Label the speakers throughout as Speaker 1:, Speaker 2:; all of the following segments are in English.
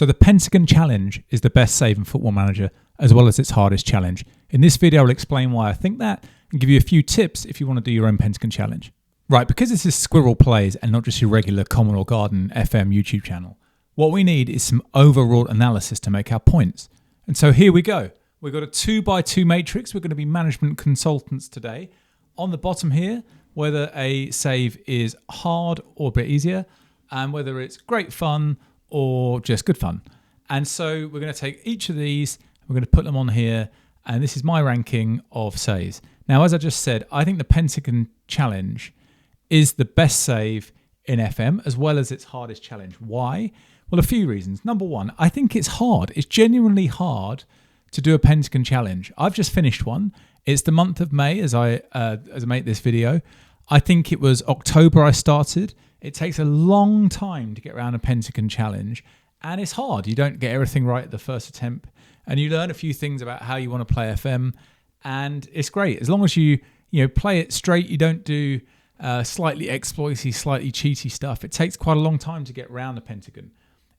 Speaker 1: So the Pentagon Challenge is the best save in Football Manager, as well as its hardest challenge. In this video, I'll explain why I think that and give you a few tips if you want to do your own Pentagon Challenge. Right, because this is Squirrel Plays and not just your regular Commodore Garden FM YouTube channel, what we need is some overall analysis to make our points. And so here we go. We've got a 2x2 matrix. We're going to be management consultants today. On the bottom here, whether a save is hard or a bit easier, and whether it's great fun or just good fun. And so we're going to take each of these, we're going to put them on here, and this is my ranking of saves. Now, as I just said, I think the Pentagon Challenge is the best save in FM, as well as its hardest challenge. Why? Well, a few reasons. Number one, I think it's hard. It's genuinely hard to do a Pentagon Challenge. I've just finished one. It's the month of May as I make this video. I think it was October I started. It takes a long time to get around a Pentagon Challenge, and it's hard. You don't get everything right at the first attempt, and you learn a few things about how you want to play FM, and it's great. As long as you play it straight, you don't do slightly exploity, slightly cheaty stuff. It takes quite a long time to get around the Pentagon.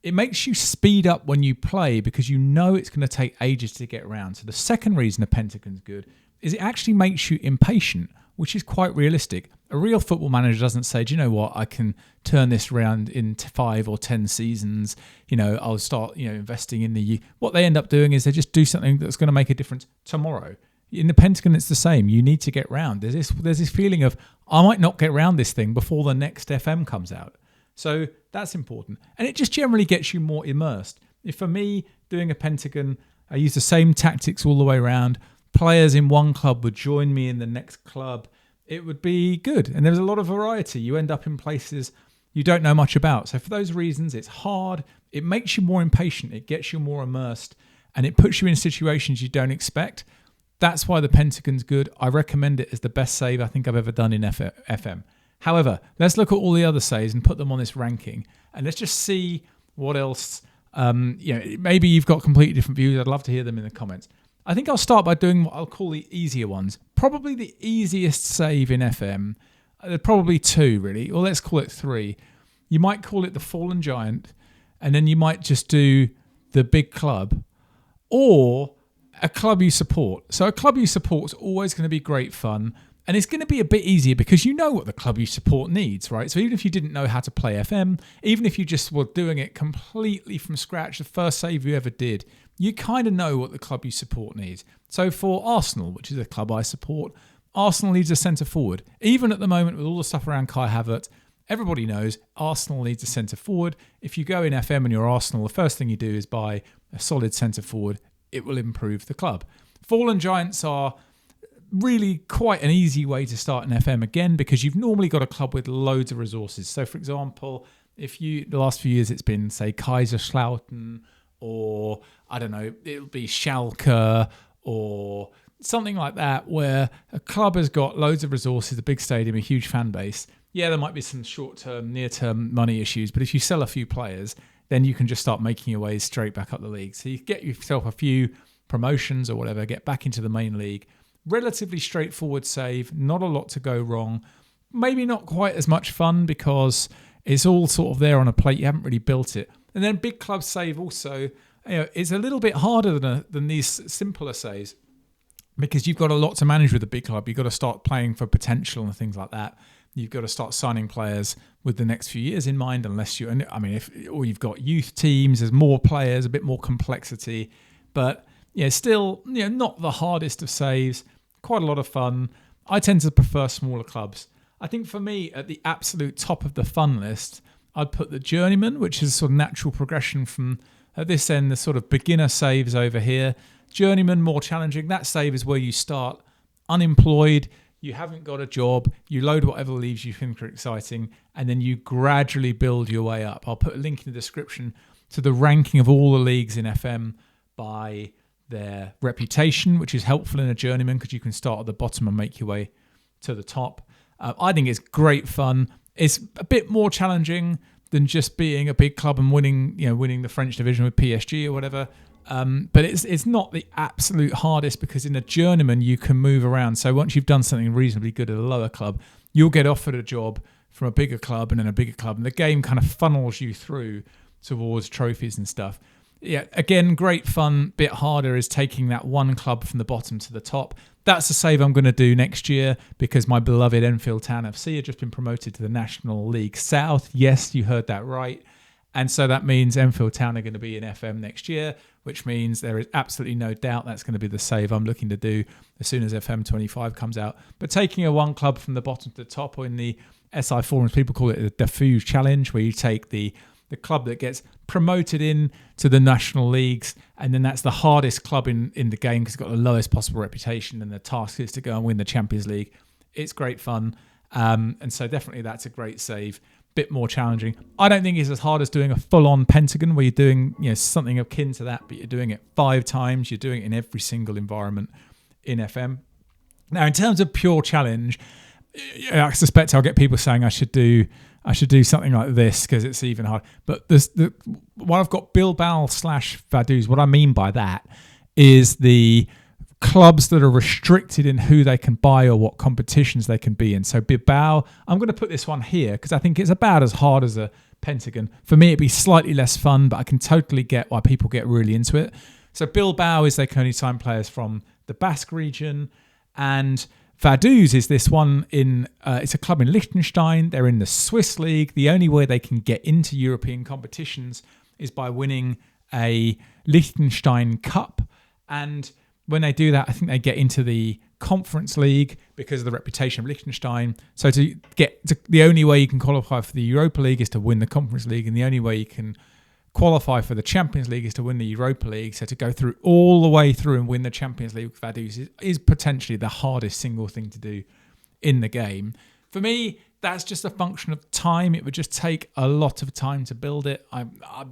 Speaker 1: It makes you speed up when you play because you know it's going to take ages to get around. So the second reason a Pentagon's good is it actually makes you impatient, which is quite realistic. A real Football Manager doesn't say, do you know what, I can turn this around in 5 or 10 seasons. I'll start investing in the... What they end up doing is they just do something that's going to make a difference tomorrow. In the Pentagon, it's the same. You need to get round. There's this feeling of, I might not get round this thing before the next FM comes out. So that's important. And it just generally gets you more immersed. If for me, doing a Pentagon, I use the same tactics all the way around. Players in one club would join me in the next club. It would be good. And there's a lot of variety. You end up in places you don't know much about. So for those reasons, it's hard. It makes you more impatient. It gets you more immersed. And it puts you in situations you don't expect. That's why the Pentagon's good. I recommend it as the best save I think I've ever done in FM. However, let's look at all the other saves and put them on this ranking. And let's just see what else. Maybe you've got completely different views. I'd love to hear them in the comments. I think I'll start by doing what I'll call the easier ones. Probably the easiest save in FM. There are probably two, really. Or let's call it three. You might call it the Fallen Giant. And then you might just do the big club. Or a club you support. So a club you support is always going to be great fun. And it's going to be a bit easier because you know what the club you support needs, right? So even if you didn't know how to play FM, even if you just were doing it completely from scratch, the first save you ever did, you kind of know what the club you support needs. So for Arsenal, which is a club I support, Arsenal needs a centre forward. Even at the moment with all the stuff around Kai Havertz, everybody knows Arsenal needs a centre forward. If you go in FM and you're Arsenal, the first thing you do is buy a solid centre forward. It will improve the club. Fallen Giants are really quite an easy way to start an FM again because you've normally got a club with loads of resources. So for example, the last few years it's been, say, Kaiserslautern, or I don't know, it'll be Schalke or something like that, where a club has got loads of resources, a big stadium, a huge fan base. Yeah, there might be some short-term, near-term money issues, but if you sell a few players, then you can just start making your way straight back up the league. So you get yourself a few promotions or whatever, get back into the main league. Relatively straightforward save, not a lot to go wrong. Maybe not quite as much fun because it's all sort of there on a plate. You haven't really built it. And then big club save also, it's a little bit harder than these simpler saves because you've got a lot to manage with a big club. You've got to start playing for potential and things like that. You've got to start signing players with the next few years in mind, or you've got youth teams. There's more players, a bit more complexity, but still, not the hardest of saves. Quite a lot of fun. I tend to prefer smaller clubs. I think for me, at the absolute top of the fun list, I'd put the Journeyman, which is sort of natural progression from, at this end, the sort of beginner saves over here. Journeyman, more challenging. That save is where you start unemployed, you haven't got a job, you load whatever leaves you think are exciting, and then you gradually build your way up. I'll put a link in the description to the ranking of all the leagues in FM by their reputation, which is helpful in a Journeyman because you can start at the bottom and make your way to the top. I think it's great fun. It's a bit more challenging than just being a big club and winning the French division with PSG or whatever. But it's not the absolute hardest because in a Journeyman you can move around. So once you've done something reasonably good at a lower club, you'll get offered a job from a bigger club and then a bigger club, and the game kind of funnels you through towards trophies and stuff. Yeah, again, great fun. Bit harder is taking that one club from the bottom to the top. That's a save I'm going to do next year because my beloved Enfield Town FC have just been promoted to the National League South. Yes, you heard that right. And so that means Enfield Town are going to be in FM next year, which means there is absolutely no doubt that's going to be the save I'm looking to do as soon as FM 25 comes out. But taking a one club from the bottom to the top, or in the SI forums, people call it the diffuse challenge, where you take the club that gets promoted in to the national leagues, and then that's the hardest club in the game because it's got the lowest possible reputation, and the task is to go and win the Champions League. It's great fun. And so definitely that's a great save. Bit more challenging. I don't think it's as hard as doing a full-on Pentagon where you're doing something akin to that, but you're doing it 5 times. You're doing it in every single environment in FM. Now, in terms of pure challenge, I suspect I'll get people saying I should do something like this because it's even hard. But what I've got Bilbao/Vaduz, what I mean by that is the clubs that are restricted in who they can buy or what competitions they can be in. So Bilbao, I'm going to put this one here because I think it's about as hard as a Pentagon. For me, it'd be slightly less fun, but I can totally get why people get really into it. So Bilbao is they can only sign players from the Basque region, and Vaduz is this one it's a club in Liechtenstein. They're in the Swiss League. The only way they can get into European competitions is by winning a Liechtenstein Cup. And when they do that, I think they get into the Conference League because of the reputation of Liechtenstein. So the only way you can qualify for the Europa League is to win the Conference League, and the only way you can qualify for the Champions League is to win the Europa League. So to go through all the way through and win the Champions League with Vaduz is potentially the hardest single thing to do in the game. For me, that's just a function of time. It would just take a lot of time to build it. I'm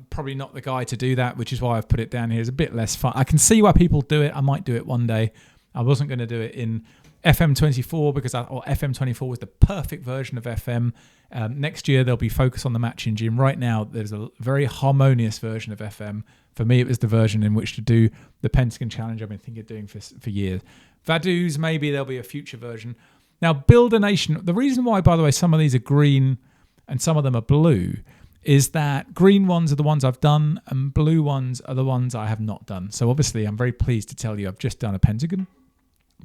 Speaker 1: probably not the guy to do that, which is why I've put it down here. It's a bit less fun. I can see why people do it. I might do it one day. I wasn't going to do it in FM24 or FM24 was the perfect version of FM. Next year, there'll be focus on the match engine. Right now, there's a very harmonious version of FM. For me, it was the version in which to do the Pentagon Challenge I've been thinking of doing for years. Vaduz, maybe there'll be a future version. Now, Build a Nation, the reason why, by the way, some of these are green and some of them are blue is that green ones are the ones I've done and blue ones are the ones I have not done. So obviously, I'm very pleased to tell you I've just done a Pentagon.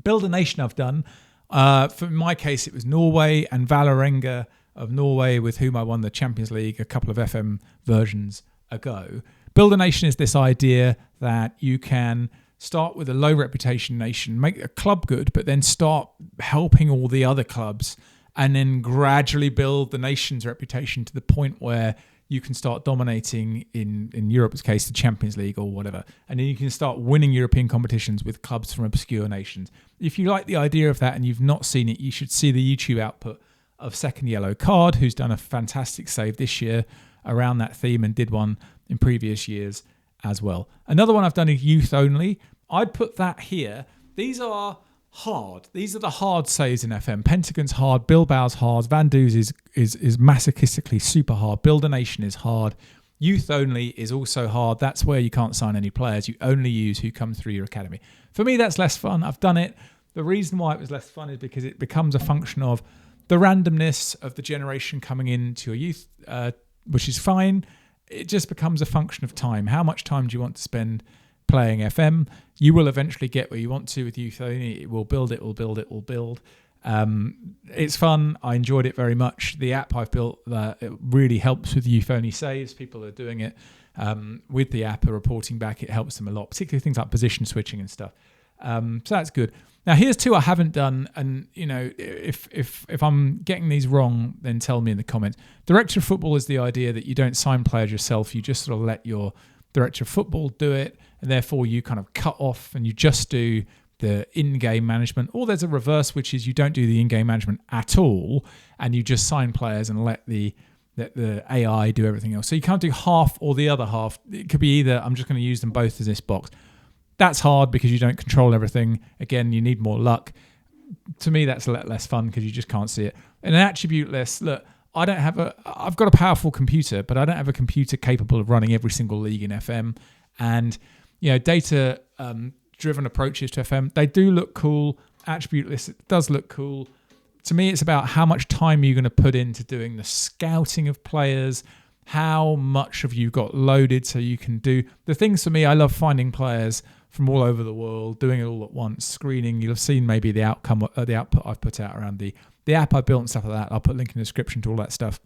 Speaker 1: Build a Nation I've done. For my case, it was Norway and Vålerenga of Norway, with whom I won the Champions League a couple of FM versions ago. Build a Nation is this idea that you can start with a low reputation nation, make a club good, but then start helping all the other clubs and then gradually build the nation's reputation to the point where you can start dominating in Europe's case, the Champions League or whatever. And then you can start winning European competitions with clubs from obscure nations. If you like the idea of that and you've not seen it, you should see the YouTube output of Second Yellow Card, who's done a fantastic save this year around that theme and did one in previous years as well. Another one I've done is Youth Only. I'd put that here. These are hard. These are the hard saves in FM. Pentagon's hard. Bilbao's hard. Vaduz is masochistically super hard. Build a Nation is hard. Youth Only is also hard. That's where you can't sign any players. You only use who come through your academy. For me, that's less fun. I've done it. The reason why it was less fun is because it becomes a function of the randomness of the generation coming into your youth, which is fine. It just becomes a function of time. How much time do you want to spend playing FM? You will eventually get where you want to with Youth Only. It will build, it will build, it will build. It's fun. I enjoyed it very much. The app I've built it really helps with Youth Only saves. People are doing it with the app, are reporting back. It helps them a lot, particularly things like position switching and stuff. So that's good. Now here's 2 I haven't done, and if I'm getting these wrong, then tell me in the comments. Director of football is the idea that you don't sign players yourself. You just sort of let your director of football do it, and therefore you kind of cut off and you just do the in-game management. Or there's a reverse, which is you don't do the in-game management at all, and you just sign players and let the AI do everything else. So you can't do half or the other half. It could be either I'm just going to use them both as this box. That's hard because you don't control everything. Again, you need more luck. To me, that's a lot less fun because you just can't see it. In an attribute list, look, I've got a powerful computer, but I don't have a computer capable of running every single league in FM. And, data driven approaches to FM, they do look cool. Attribute list, it does look cool. To me, it's about how much time you're going to put into doing the scouting of players, how much have you got loaded so you can do the things. For me, I love finding players from all over the world, doing it all at once, screening. You'll have seen maybe the outcome, the output I've put out around the app I built and stuff like that. I'll put a link in the description to all that stuff.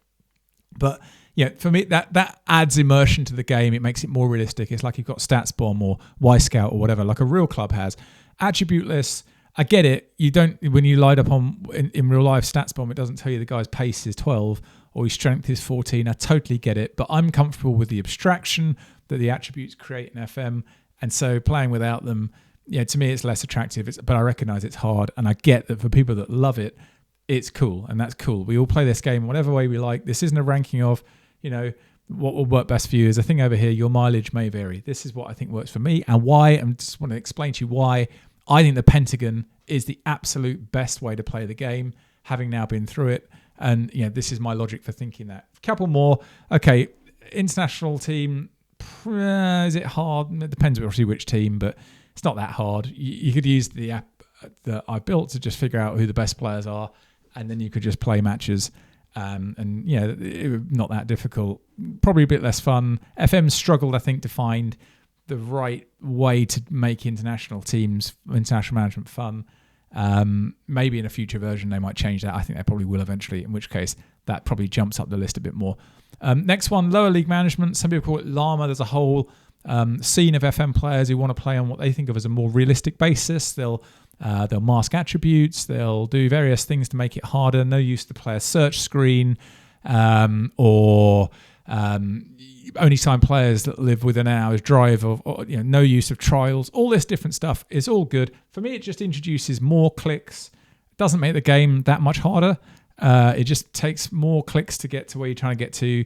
Speaker 1: But yeah, for me, that adds immersion to the game. It makes it more realistic. It's like you've got StatsBomb or Y-Scout or whatever, like a real club has. Attribute lists, I get it. You don't, when you light up on in real life StatsBomb, it doesn't tell you the guy's pace is 12 or his strength is 14. I totally get it, but I'm comfortable with the abstraction that the attributes create in FM, and so playing without them, yeah, to me it's less attractive. But I recognise it's hard, and I get that for people that love it, it's cool, and that's cool. We all play this game whatever way we like. This isn't a ranking of, what will work best for you. There's a thing over here, your mileage may vary. This is what I think works for me and why. I just want to explain to you why I think the Pentagon is the absolute best way to play the game, having now been through it. And this is my logic for thinking that. A couple more. Okay, international team, is it hard? It depends obviously which team, but it's not that hard. You could use the app that I built to just figure out who the best players are, and then you could just play matches. Not that difficult. Probably a bit less fun. FM struggled, I think, to find the right way to make international teams, international management fun. Maybe in a future version they might change that. I think they probably will eventually, in which case that probably jumps up the list a bit more. Next one, lower league management. Some people call it llama. There's a whole scene of FM players who want to play on what they think of as a more realistic basis. They'll mask attributes. They'll do various things to make it harder. No use to the player search screen, or only sign players that live within an hour's drive of, no use of trials. All this different stuff is all good. For me, it just introduces more clicks. It doesn't make the game that much harder. It just takes more clicks to get to where you're trying to get to.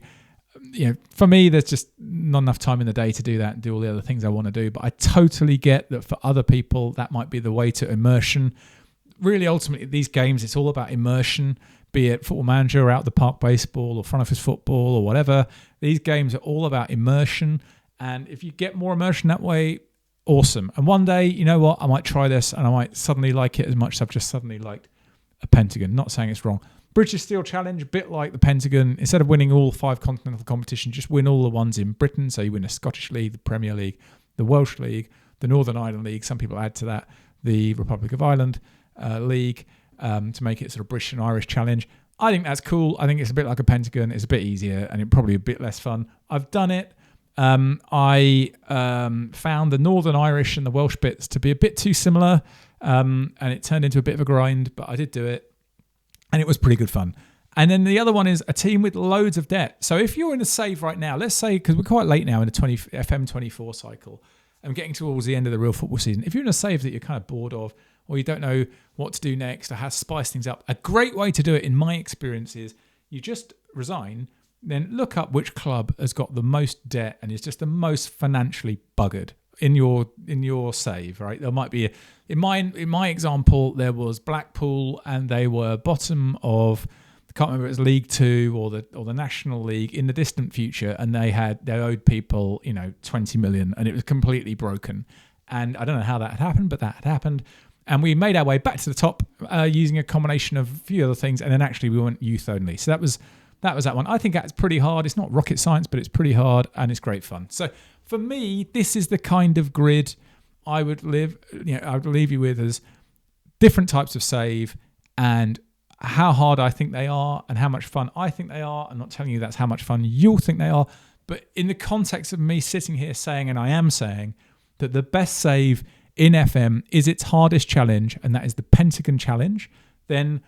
Speaker 1: For me, there's just not enough time in the day to do that and do all the other things I want to do. But I totally get that for other people, that might be the way to immersion. Really, ultimately, these games, it's all about immersion, be it Football Manager or Out the Park Baseball or Front Office Football or whatever. These games are all about immersion. And if you get more immersion that way, awesome. And one day, you know what, I might try this and I might suddenly like it as much as I've just suddenly liked a Pentagon. Not saying it's wrong. British Steel Challenge, a bit like the Pentagon. Instead of winning all 5 continental competitions, just win all the ones in Britain. So you win a Scottish League, the Premier League, the Welsh League, the Northern Ireland League. Some people add to that the Republic of Ireland League to make it sort of British and Irish Challenge. I think that's cool. I think it's a bit like a Pentagon. It's a bit easier and it's probably a bit less fun. I've done it. I found the Northern Irish and the Welsh bits to be a bit too similar, and it turned into a bit of a grind, but I did do it. And it was pretty good fun. And then the other one is a team with loads of debt. So if you're in a save right now, let's say, because we're quite late now in the FM24 cycle, and getting towards the end of the real football season, if you're in a save that you're kind of bored of, or you don't know what to do next, or how to spice things up, a great way to do it, in my experience, is you just resign, then look up which club has got the most debt and is just the most financially buggered in your save, right? There might be in my example, there was Blackpool and they were bottom of, I can't remember if it was League 2 or the National League in the distant future, and they owed people 20 million and it was completely broken. And I don't know how that had happened, but that had happened. And we made our way back to the top using a combination of a few other things, and then actually we went youth only. So that was that one. I think that's pretty hard. It's not rocket science, but it's pretty hard and it's great fun. So for me, this is the kind of grid I would leave you with, as different types of save and how hard I think they are and how much fun I think they are. I'm not telling you that's how much fun you'll think they are, but in the context of me sitting here saying, and I am saying, that the best save in FM is its hardest challenge, and that is the Pentagon challenge, then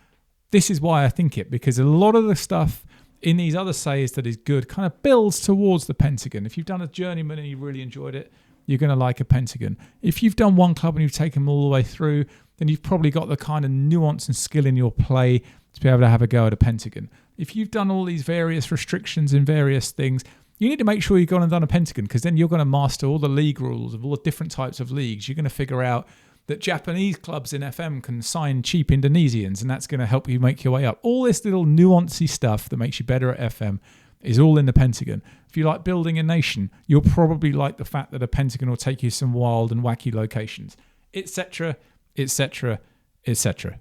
Speaker 1: this is why I think it, because a lot of the stuff in these other saves that is good kind of builds towards the Pentagon. If you've done a journeyman and you really enjoyed it, you're going to like a Pentagon. If you've done one club and you've taken them all the way through, then you've probably got the kind of nuance and skill in your play to be able to have a go at a Pentagon. If you've done all these various restrictions and various things, you need to make sure you've gone and done a Pentagon, because then you're going to master all the league rules of all the different types of leagues. You're going to figure out that Japanese clubs in FM can sign cheap Indonesians, and that's going to help you make your way up. All this little nuancy stuff that makes you better at FM is all in the Pentagon. If you like building a nation, you'll probably like the fact that a Pentagon will take you some wild and wacky locations, etc., etc., etc.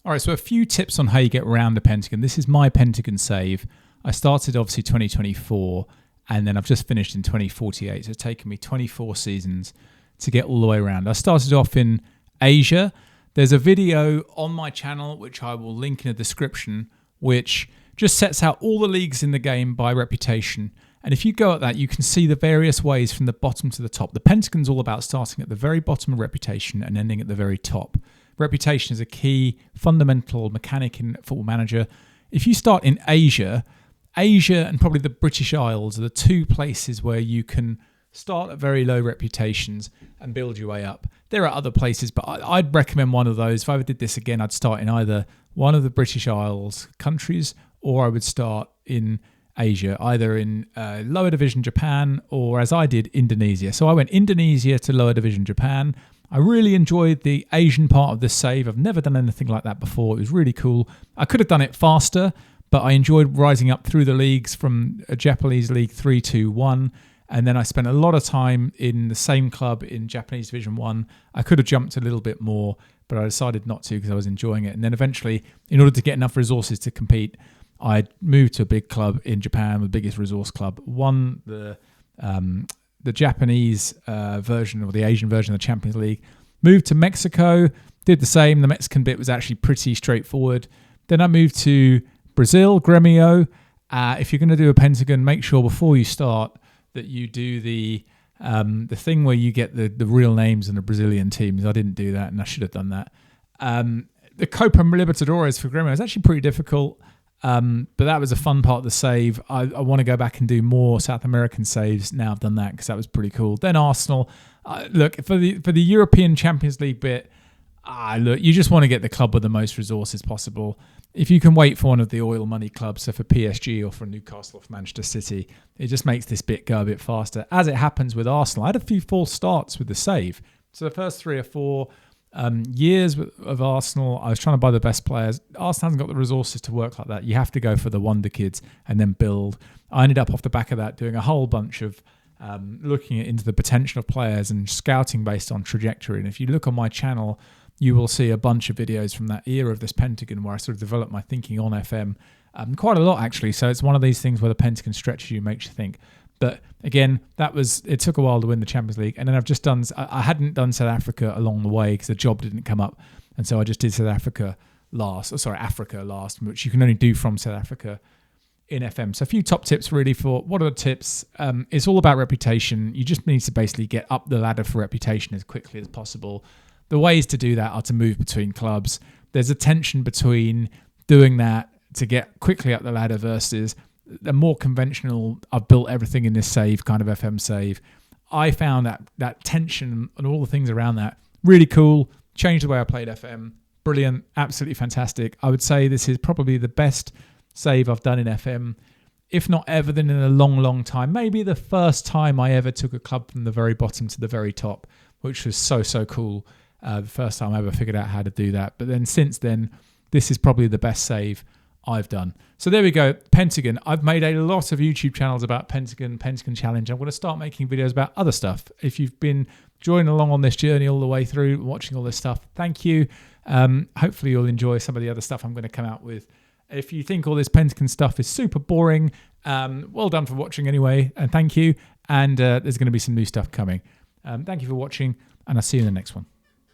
Speaker 1: All right, so a few tips on how you get around the Pentagon. This is my Pentagon save. I started obviously 2024, and then I've just finished in 2048. So it's taken me 24 seasons to get all the way around. I started off in Asia. There's a video on my channel, which I will link in the description, which just sets out all the leagues in the game by reputation. And if you go at that, you can see the various ways from the bottom to the top. The Pentagon's all about starting at the very bottom of reputation and ending at the very top. Reputation is a key fundamental mechanic in Football Manager. If you start in Asia and probably the British Isles are the two places where you can start at very low reputations and build your way up. There are other places, but I'd recommend one of those. If I ever did this again, I'd start in either one of the British Isles countries, or I would start in Asia, either in lower division Japan, or as I did, Indonesia. So I went Indonesia to lower division Japan. I really enjoyed the Asian part of this save. I've never done anything like that before. It was really cool. I could have done it faster, but I enjoyed rising up through the leagues from a Japanese League 3 to 1. And then I spent a lot of time in the same club in Japanese Division 1. I could have jumped a little bit more, but I decided not to because I was enjoying it. And then eventually, in order to get enough resources to compete, I moved to a big club in Japan, the biggest resource club, won the Japanese version or the Asian version of the Champions League, moved to Mexico, did the same. The Mexican bit was actually pretty straightforward. Then I moved to Brazil, Grêmio. If you're going to do a Pentagon, make sure before you start that you do the thing where you get the real names and the Brazilian teams. I didn't do that, and I should have done that. The Copa Libertadores for Grêmio is actually pretty difficult, but that was a fun part of the save. I want to go back and do more South American saves now I've done that, because that was pretty cool. Then Arsenal. Look, for the European Champions League bit, look, you just want to get the club with the most resources possible. If you can wait for one of the oil money clubs, so for PSG or for Newcastle or for Manchester City, it just makes this bit go a bit faster. As it happens with Arsenal, I had a few false starts with the save. So the first 3 or 4 years of Arsenal, I was trying to buy the best players. Arsenal hasn't got the resources to work like that. You have to go for the wonder kids and then build. I ended up off the back of that doing a whole bunch of looking into the potential of players and scouting based on trajectory. And if you look on my channel, you will see a bunch of videos from that era of this Pentagon where I sort of developed my thinking on FM. Quite a lot, actually. So it's one of these things where the Pentagon stretches you, makes you think. But again, it took a while to win the Champions League. And then I hadn't done South Africa along the way because the job didn't come up. And so I just did Africa last, which you can only do from South Africa in FM. So a few top tips really for what are the tips? It's all about reputation. You just need to basically get up the ladder for reputation as quickly as possible. The ways to do that are to move between clubs. There's a tension between doing that to get quickly up the ladder versus the more conventional, I've built everything in this save kind of FM save. I found that tension and all the things around that really cool. Changed the way I played FM. Brilliant. Absolutely fantastic. I would say this is probably the best save I've done in FM, if not ever, then in a long, long time. Maybe the first time I ever took a club from the very bottom to the very top, which was so cool. The first time I ever figured out how to do that. But then since then, this is probably the best save I've done. So there we go, Pentagon. I've made a lot of YouTube channels about Pentagon Challenge. I'm going to start making videos about other stuff. If you've been joining along on this journey all the way through, watching all this stuff, thank you. Hopefully you'll enjoy some of the other stuff I'm going to come out with. If you think all this Pentagon stuff is super boring, well done for watching anyway, and thank you. And there's going to be some new stuff coming. Thank you for watching, and I'll see you in the next one.